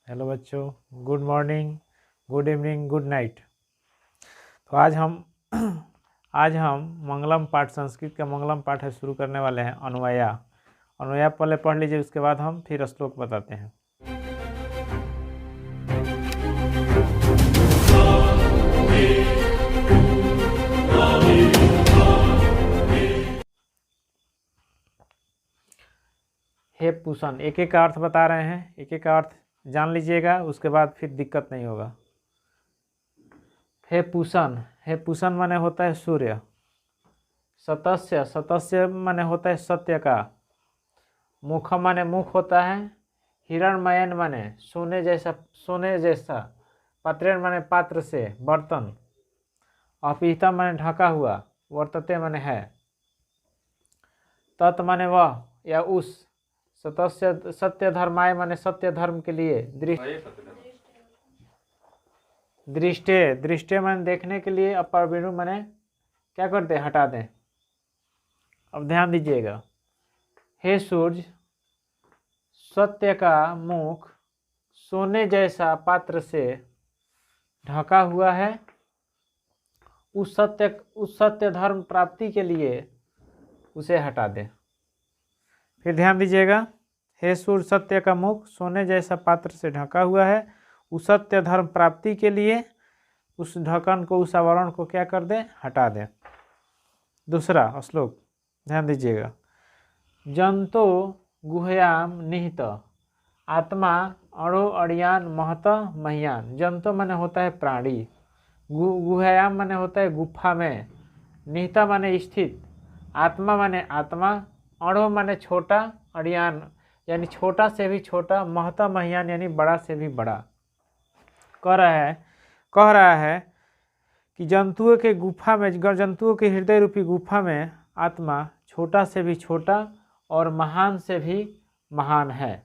Hello बच्चों, good morning, good evening, good night. तो आज हम मंगलम पाठ, संस्कृत का मंगलम पाठ है, शुरू करने वाले हैं। अन्वया अन्वया पहले पढ़ लीजिए, उसके बाद हम फिर श्लोक बताते हैं। हे पूषण, एक एक का अर्थ बता रहे हैं, एक एक का अर्थ जान लीजिएगा, उसके बाद फिर दिक्कत नहीं होगा। हे पूषण माने होता है सूर्य। सतस्य माने होता है सत्य का। मुख माने मुख होता है। हिरणमयन माने सोने जैसा। पात्रेण माने पात्र से, बर्तन। अपीता माने ढका हुआ। वर्तते माने है। तत् माने वह या उस। सत्य धर्माय माने सत्य धर्म के लिए। दृष्टे माने देखने के लिए। अपर्विणु माने क्या करते, हटा दें। अब ध्यान दीजिएगा। हे सूर्य, सत्य का मुख सोने जैसा पात्र से ढका हुआ है। उस सत्य धर्म प्राप्ति के लिए उसे हटा दे। फिर ध्यान दीजिएगा। हे सूर्य, सत्य का मुख सोने जैसा पात्र से ढका हुआ है। उस सत्य धर्म प्राप्ति के लिए उस ढक्कन को, उस आवरण को क्या कर दे, हटा दे। दूसरा श्लोक ध्यान दीजिएगा। जंतो गुह्याम निहित आत्मा अणो अड़ियान महत मह्यान। जंतो माने होता है प्राणी। गुह्याम माने होता है गुफा में। निहिता माने स्थित। आत्मा माने आत्मा। अणो माने छोटा। अड़ियान यानी छोटा से भी छोटा। महता मह्यान यानी बड़ा से भी बड़ा। कह रहा है कि जंतुओं के गुफा में, जंतुओं के हृदय रूपी गुफा में आत्मा छोटा से भी छोटा और महान से भी महान है।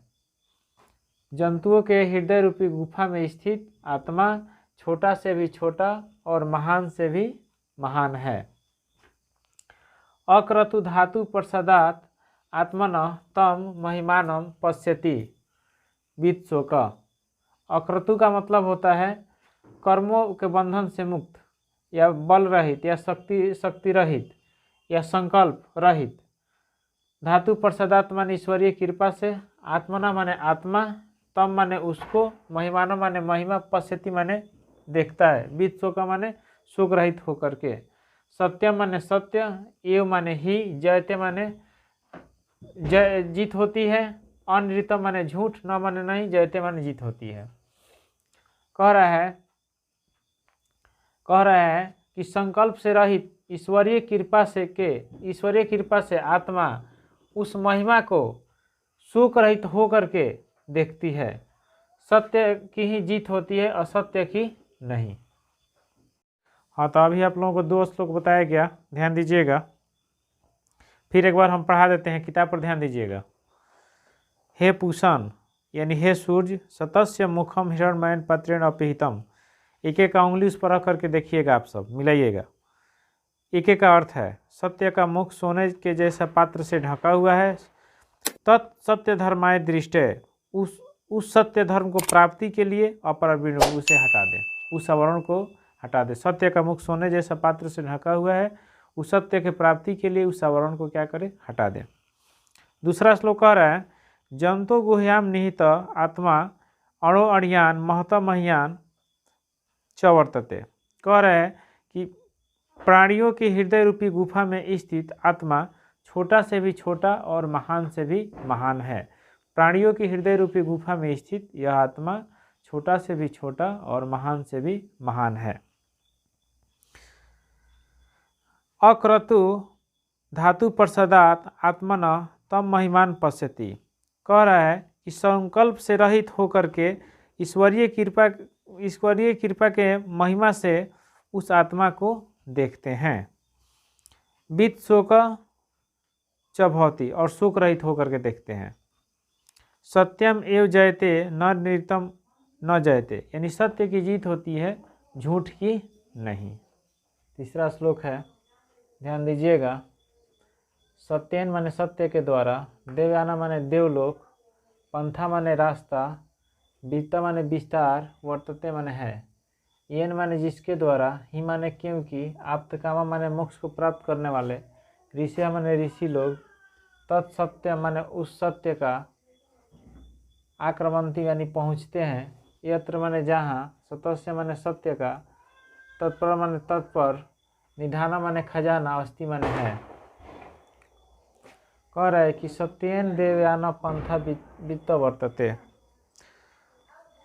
जंतुओं के हृदय रूपी गुफा में स्थित आत्मा छोटा से भी छोटा और महान से भी महान है। अक्रतु धातु प्रसादात आत्मनः तम महिमानम पश्यति वित्तशोक। अक्रतु का मतलब होता है कर्मों के बंधन से मुक्त, या बल रहित, या शक्ति रहित, या संकल्प रहित। धातु प्रसादात माने ईश्वरीय कृपा से। आत्मना माने आत्मा। तम माने उसको। महिमानो माने महिमा। पश्यति माने देखता है। वित्तशोक माने शोक रहित होकर के। सत्यम माने सत्य। एव माने ही। जयते माने जीत होती है। अनृतम माने झूठ। न माने नहीं। जयते माने जीत होती है। कह रहा है कि संकल्प से रहित ईश्वरीय कृपा से आत्मा उस महिमा को शोक रहित होकर के देखती है। सत्य की ही जीत होती है, असत्य की नहीं। हाँ, तो अभी आप लोगों को 2 श्लोक बताया गया, ध्यान दीजिएगा। फिर एक बार हम पढ़ा देते हैं, किताब पर ध्यान दीजिएगा। हे पूषण यानी हे सूर्य, सतस्य मुखम हिरणमयन पत्रेण अपीहितम। एक एक का उंगली उस पर रख करके देखिएगा, आप सब मिलाइएगा। एक एक का अर्थ है सत्य का मुख सोने के जैसा पात्र से ढका हुआ है। तत्सत्य धर्माय दृष्टे, उस सत्य धर्म को प्राप्ति के लिए। अपरविणु, उसे हटा दे, उस आवरण को हटा दे। सत्य का मुख सोने जैसा पात्र से ढका हुआ है। उस सत्य के प्राप्ति के लिए उस आवरण को क्या करे, हटा दे। दूसरा श्लोक कह रहा है जंतो गुह्याम निहित आत्मा अणो अड़ियान महत मह्यान च वर्तते। कह रहे हैं कि प्राणियों के हृदय रूपी गुफा में स्थित आत्मा छोटा से भी छोटा और महान से भी महान है। प्राणियों की हृदय रूपी गुफा में स्थित यह आत्मा छोटा से भी छोटा और महान से भी महान है। अक्रतु धातु प्रसादात आत्मनः तम महिमान पश्यति। कह रहा है कि संकल्प से रहित होकर के ईश्वरीय कृपा के महिमा से उस आत्मा को देखते हैं। वित्तशोक च भवति, और शोक रहित होकर के देखते हैं। सत्यम एव जयते न नृतम न जयते, यानी सत्य की जीत होती है, झूठ की नहीं। तीसरा श्लोक है, ध्यान दीजिएगा। सत्यन माने सत्य के द्वारा। देवयाना माने देवलोक। पंथा माने रास्ता। वित्त माने विस्तार, वर्तते माने है, येन माने जिसके द्वारा, ही माने क्योंकि, आप्तकामा माने मोक्ष को प्राप्त करने वाले, ऋषि माने ऋषि लोग, तत्सत्य माने उस सत्य का, आक्रमंती यानी पहुँचते हैं, यत्र माने जहाँ, सतस्य माने सत्य का, तत्पर माने तत्पर, निधाना माने खजाना, अस्ति माने है। कह रहा है कि सत्येन देवयान पंथा वित्त वर्तते,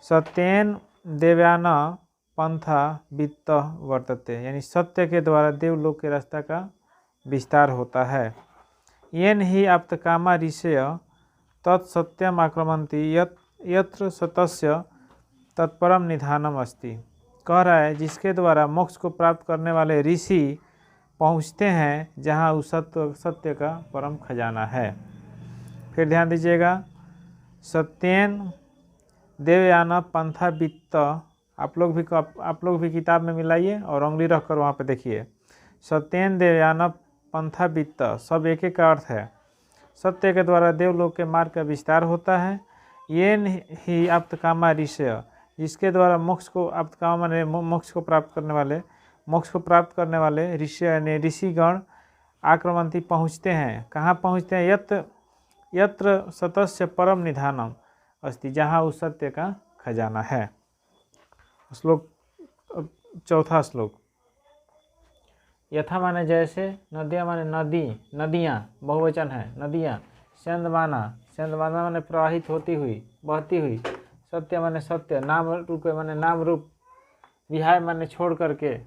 सत्येन देवयान पंथा वित्त वर्तते, यानी सत्य के द्वारा देवलोक के रास्ता का विस्तार होता है। येन ही आप्तकामा ऋषय तत्सत्यम आक्रमंती यत्र सतस्य तत्परम निधानम अस्ति। कह रहा है जिसके द्वारा मोक्ष को प्राप्त करने वाले ऋषि पहुँचते हैं जहाँ उस सत्य का परम खजाना है। फिर ध्यान दीजिएगा, सत्येन देवयान पंथा वित्त, आप लोग भी किताब में मिलाइए और उंगली रख कर वहाँ पे देखिए। सत्येन देवयान पंथा वित्त, सब एक एक का अर्थ है। सत्य के द्वारा देवलोक के मार्ग का विस्तार होता है। येन ही आप्तकामा ऋषय, जिसके द्वारा मोक्ष को, आप्तकामा माने मोक्ष को प्राप्त करने वाले ऋषि यानी ऋषिगण आक्रमंती पहुँचते हैं। कहाँ पहुँचते हैं? यत्र सतस्य परम निधानम अस्ति, जहाँ उस सत्य का खजाना है। श्लोक, चौथा श्लोक। यथा माने जैसे, नदियाँ माने नदी, नदियाँ बहुवचन है, नदियाँ, सेंदमाना माने प्रवाहित होती हुई, बहती हुई, सत्य माने सत्य, नाम रूप माने नाम रूप, विहाय माने छोड़ करके,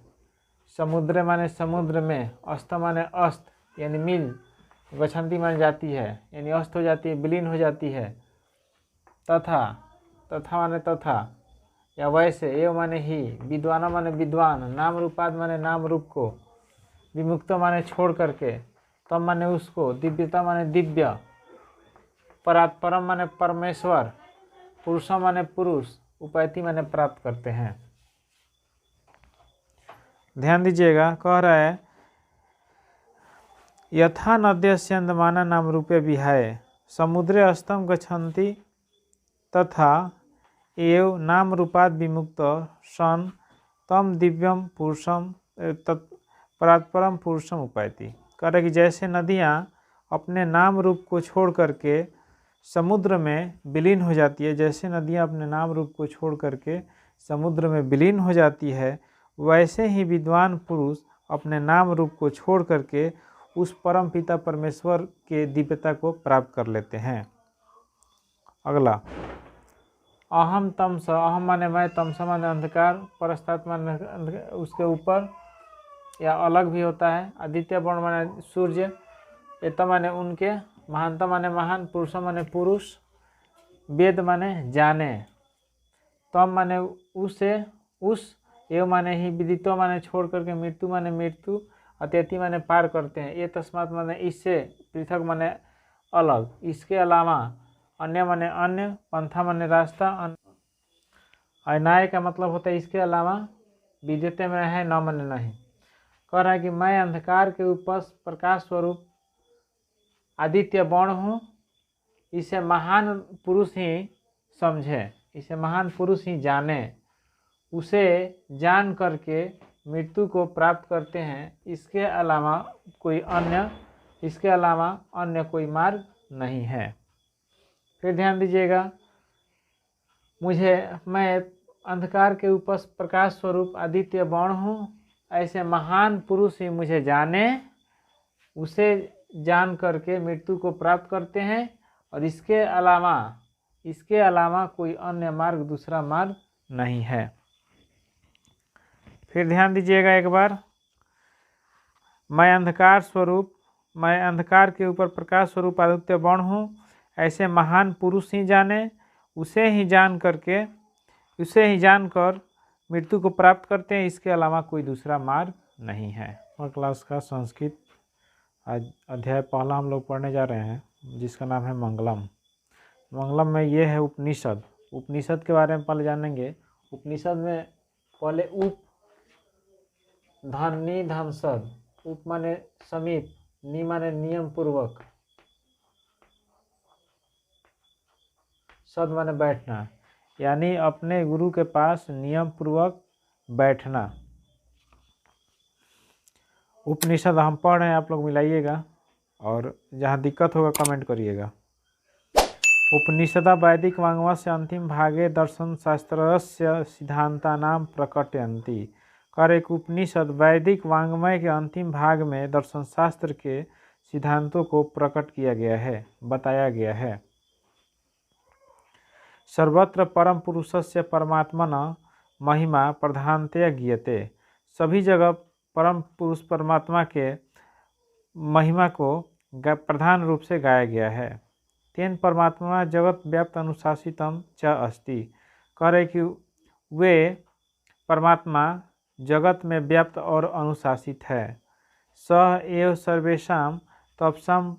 समुद्र माने समुद्र में, अस्त माने अस्त यानी मिल, गच्छन्ति माने जाती है यानी अस्त हो जाती है, विलीन हो जाती है, तथा माने तथा या वैसे, एव माने ही, विद्वान माने विद्वान, नाम रूपाद माने नाम रूप को, विमुक्त माने छोड़ करके, तम माने उसको, दिव्यता माने दिव्य, परात्परम माने परमेश्वर, पुरुषम माने पुरुष, उपायति माने प्राप्त करते हैं। ध्यान दीजिएगा, कह रहा है यथा नद्यस्यन्दमाना नाम रूपे विहाय समुद्रे अस्तम गच्छन्ति तथा एव नाम रूपाद विमुक्त सन तम दिव्यम पुरुषम परात्परम पुरुषम उपायति। कह रहे कि जैसे नदियाँ अपने नाम रूप को छोड़ करके समुद्र में विलीन हो जाती है, जैसे नदियाँ अपने नाम रूप को छोड़ करके समुद्र में विलीन हो जाती है, वैसे ही विद्वान पुरुष अपने नाम रूप को छोड़ करके उस परम पिता परमेश्वर के दिव्यता को प्राप्त कर लेते हैं। अगला, अहम तमस, अहम माने मैं, तमस माने अंधकार, परस्तात माने उसके ऊपर या अलग भी होता है, आदित्य वर्ण माने सूर्य, एत माने उनके, महानता माने महान, पुरुष माने पुरुष, वेद माने जाने, तम माने उसे, उस, एव माने ही, विदितो माने छोड़ करके, मृत्यु माने मृत्यु, अत्यति माने पार करते हैं, ये तस्मात माने इससे, पृथक माने अलग, इसके अलावा, अन्य माने अन्य, पंथा माने रास्ता, अनाय का मतलब होता है इसके अलावा, विद्यते में है, न माने नहीं। कह रहा है कि मैं अंधकार के ऊपर प्रकाश स्वरूप आदित्य वर्ण हूँ, इसे महान पुरुष ही समझे, इसे महान पुरुष ही जाने, उसे जान करके मृत्यु को प्राप्त करते हैं, इसके अलावा अन्य कोई मार्ग नहीं है। फिर ध्यान दीजिएगा, मैं अंधकार के ऊपर प्रकाश स्वरूप आदित्य वर्ण हूँ, ऐसे महान पुरुष ही मुझे जाने, उसे जान करके मृत्यु को प्राप्त करते हैं, और इसके अलावा कोई अन्य मार्ग, दूसरा मार्ग नहीं है। फिर ध्यान दीजिएगा एक बार, मैं अंधकार के ऊपर प्रकाश स्वरूप आदित्य वर्ण हूँ, ऐसे महान पुरुष ही जाने, उसे ही जानकर मृत्यु को प्राप्त करते हैं, इसके अलावा कोई दूसरा मार्ग नहीं है। और क्लास का संस्कृत अध्याय पहला हम लोग पढ़ने जा रहे हैं, जिसका नाम है मंगलम। मंगलम में ये है उपनिषद के बारे में पहले जानेंगे। उपनिषद में पहले उप, धन धमसद, उप माने समीप, नि माने नियम पूर्वक, सद माने बैठना, यानी अपने गुरु के पास नियम पूर्वक बैठना। उपनिषद हम पढ़ रहे हैं, आप लोग मिलाइएगा और जहाँ दिक्कत होगा कमेंट करिएगा। उपनिषदा वैदिक वाङ्मयस्य अंतिम भागे दर्शन शास्त्रस्य सिद्धांतानां प्रकटयन्ति। कर एक उपनिषद वैदिक वाङ्मय के अंतिम भाग में दर्शन शास्त्र के सिद्धांतों को प्रकट किया गया है, बताया गया है। सर्वत्र परम पुरुषस्य परमात्मना महिमा प्रधानतया गीयते। सभी जगह परम पुरुष परमात्मा के महिमा को प्रधान रूप से गाया गया है। तेन परमात्मा जगत व्याप्त अनुशासितम च अस्ति। करे कि वे परमात्मा जगत में व्याप्त और अनुशासित है। स एव सर्वेषां तपसां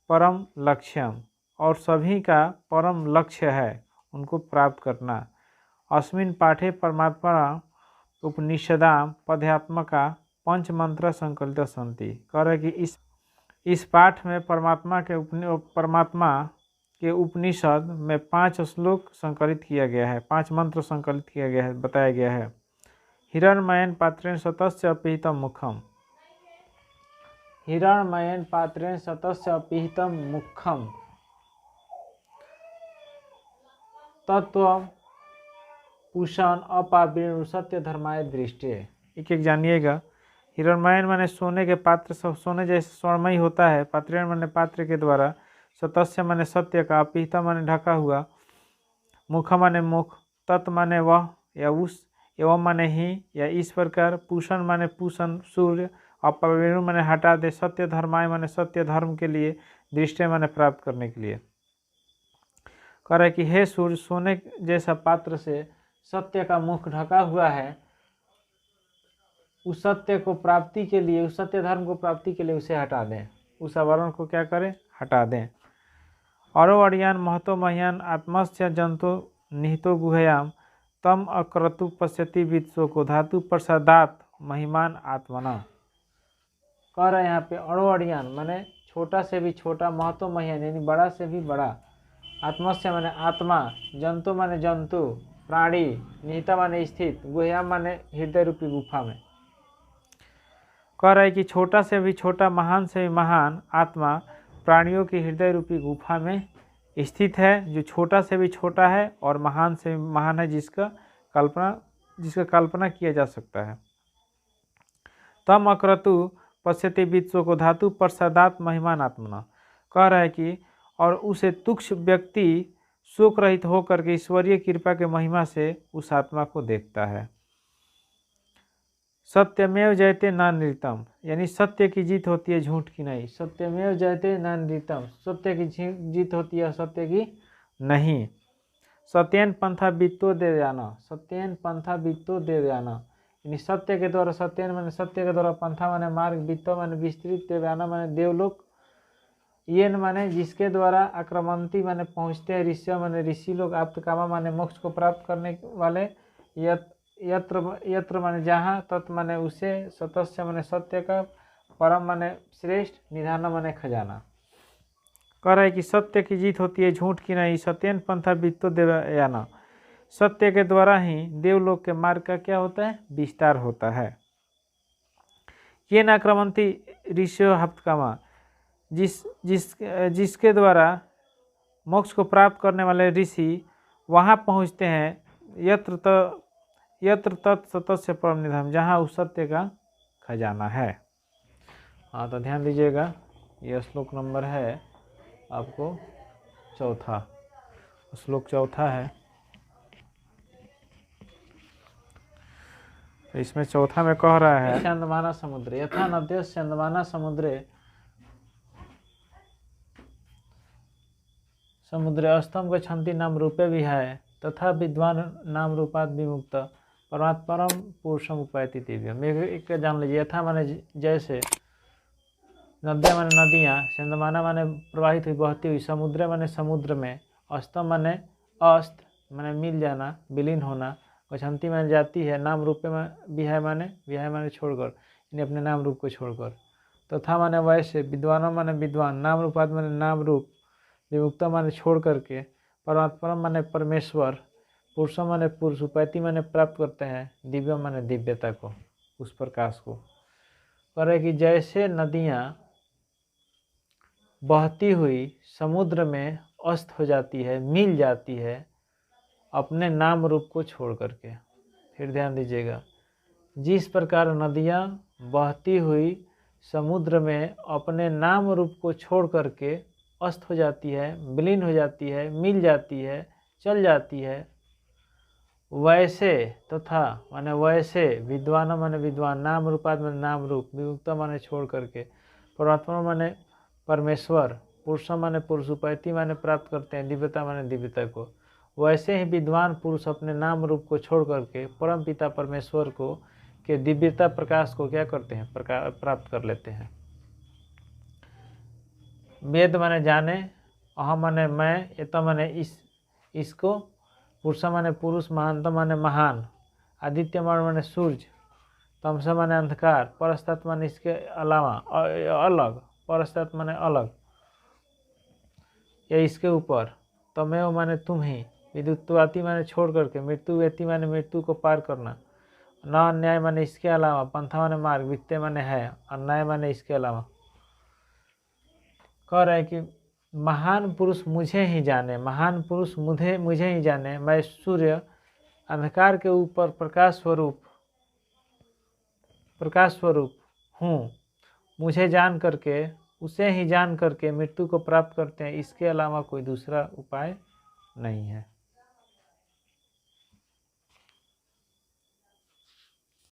परम लक्ष्यम, और सभी का परम लक्ष्य है उनको प्राप्त करना। अस्मिन् पाठे परमात्मा उपनिषदां पद्यात्मका पंच मंत्र संकलित सन्ति। करे कि इस पाठ में परमात्मा के उपनिषद में 5 श्लोक संकलित किया गया है, 5 मंत्र संकलित किया गया है, बताया गया है। हिरण्मयेन पात्रेण शतस्य अपीहितं मुखम। हिरण्मयेन पात्रेण शतस्य अपीहितं मुखम तत्व पूषण अपावृण सत्य धर्माय दृष्टि। एक एक जानिएगा। हिरण्मयन माने सोने के पात्र, सब सोने जैसे स्वर्णमय होता है। पात्रेण माने पात्र के द्वारा, सतस्य माने सत्य का, अपीहित माने ढका हुआ, मुख माने मुख, तत् माने वह या उस, एवं माने ही या इस प्रकार, पूषण माने पूषण सूर्य, अपवेणु माने हटा दे, सत्य धर्माय माने सत्य धर्म के लिए, दृष्टि माने प्राप्त करने के लिए। कह रहे कि हे सूर्य, सोने जैसा पात्र से सत्य का मुख ढका हुआ है, उस सत्य को प्राप्ति के लिए, उस सत्य धर्म को प्राप्ति के लिए उसे हटा दें, उस आवरण को क्या करें, हटा दें। अरो अड़ियान महतो मह्यान आत्मस्य जंतो निहितो गुहयाम तम अक्रतु पश्यति वित्सो को धातु प्रसादात महिमान आत्मना। कह रहे यहाँ पे अड़ो अड़ियान माने छोटा से भी छोटा, महतो मह्यान यानी बड़ा से भी बड़ा, आत्मस्य माने आत्मा, जंतु माने जंतु प्राणी, निहिता माने स्थित, गुहयाम माने हृदय रूपी गुफा में। कह रहा है कि छोटा से भी छोटा, महान से भी महान आत्मा प्राणियों की हृदय रूपी गुफा में स्थित है, जो छोटा से भी छोटा है और महान से भी महान है, जिसका कल्पना किया जा सकता है। तम अक्रतु पश्यति वित्सो को धातु प्रसादात महिमान आत्मना। कह रहा है कि और उसे तुक्ष व्यक्ति शोक रहित होकर के ईश्वरीय कृपा के महिमा से उस आत्मा को देखता है। सत्यमेव जयते नानृतम, यानी सत्य की जीत होती है, झूठ की नहीं। सत्यमेव जयते नानृतम, सत्य की जीत होती है, सत्य की नहीं। सत्येन पंथा वित्तो देवयाना, सत्येन पंथा वित्तो देवयाना, यानी सत्य के द्वारा, सत्येन माने सत्य के द्वारा, पंथा माने मार्ग, वित्तो माने विस्तृत, देवयाना माने देवलोक, येन माने जिसके द्वारा, आक्रमंती माने पहुँचते हैं, ऋषि माने ऋषि लोग, आप्तकामा माने मोक्ष को प्राप्त करने वाले, यत्र माने जहाँ, तत् माने उसे, सतस्य माने सत्य का, परम माने श्रेष्ठ, निधान माने खजाना। कह रहा है कि सत्य की जीत होती है, झूठ की नहीं। सत्येन पंथा वित्तो देवयाना, सत्य के द्वारा ही देवलोक के मार्ग का क्या होता है, विस्तार होता है। ये नाक्रमंती ऋषियो हप्तकामा, जिसके द्वारा मोक्ष को प्राप्त करने वाले ऋषि वहाँ पहुँचते हैं, यत्र तत् सतस्य परम निधान, जहाँ उस सत्य का खजाना है। हाँ, तो ध्यान दीजिएगा, यह श्लोक नंबर है आपको चौथा, श्लोक चौथा है। तो इसमें चौथा में कह रहा है, चंदमाना समुद्र यथा नद्य चंदमाना समुद्र अस्तम गच्छन्ति नाम रूपे विहाय तथा विद्वान नाम रूपात विमुक्त परमात्परम पुरुषम उपायति दिव्यम। एक जान लीजिए, यथा माने जैसे, नद्या माने नदियाँ, चंदमाना माने प्रवाहित हुई, बहती हुई, समुद्र माने समुद्र में, अस्तम माने अस्त माने मिल जाना, विलीन होना, गच्छन्ति माने जाती है, नाम रूपे में विहाय माने छोड़कर, यानी अपने नाम रूप को छोड़कर, तथा माने वैसे, विद्वानों माने विद्वान, नाम रूपात माने नाम रूप, विमुक्त माने छोड़ करके, परमात्मा माने परमेश्वर, पुरुष माने पुरुष, उपैति माने प्राप्त करते हैं, दिव्य माने दिव्यता को, उस प्रकाश को। कह रहे कि जैसे नदियाँ बहती हुई समुद्र में अस्त हो जाती है, मिल जाती है अपने नाम रूप को छोड़ करके। फिर ध्यान दीजिएगा, जिस प्रकार नदियाँ बहती हुई समुद्र में अपने नाम रूप को छोड़ करके अस्त हो जाती है, विलीन हो जाती है, मिल जाती है, चल जाती है, वैसे तथा माने वैसे विद्वान माने विद्वान, नाम रूपाद माने नाम रूप, विमुक्ता माने छोड़ करके, परमात्मा माने परमेश्वर, पुरुष माने पुरुष, उपैति माने प्राप्त करते हैं, दिव्यता माने दिव्यता को। वैसे ही विद्वान पुरुष अपने नाम रूप को छोड़ करके परम पिता परमेश्वर को के दिव्यता प्रकाश को क्या करते हैं, प्राप्त कर लेते हैं। वेद माने जाने, अहम माने मैं, एत माने इसको, पुरुष माने पुरुष, महानता माने महान, आदित्य माने सूर्य, तमस माने अंधकार, परस्तत्व माने इसके अलावा अलग, परस्तत्व माने अलग या इसके ऊपर, तमेव माने तुम ही, विद्युत्वाति माने छोड़ करके, मृत्यु व्यति माने मृत्यु को पार करना, न अन्याय माने इसके अलावा, पंथा माने मार्ग, वित्ते माने है, अन्याय माने इसके अलावा। कह रहे हैं कि महान पुरुष मुझे ही जाने, महान पुरुष मुझे ही जाने, मैं सूर्य अंधकार के ऊपर प्रकाश स्वरूप हूँ, मुझे जान करके, उसे ही जान करके मृत्यु को प्राप्त करते हैं, इसके अलावा कोई दूसरा उपाय नहीं है।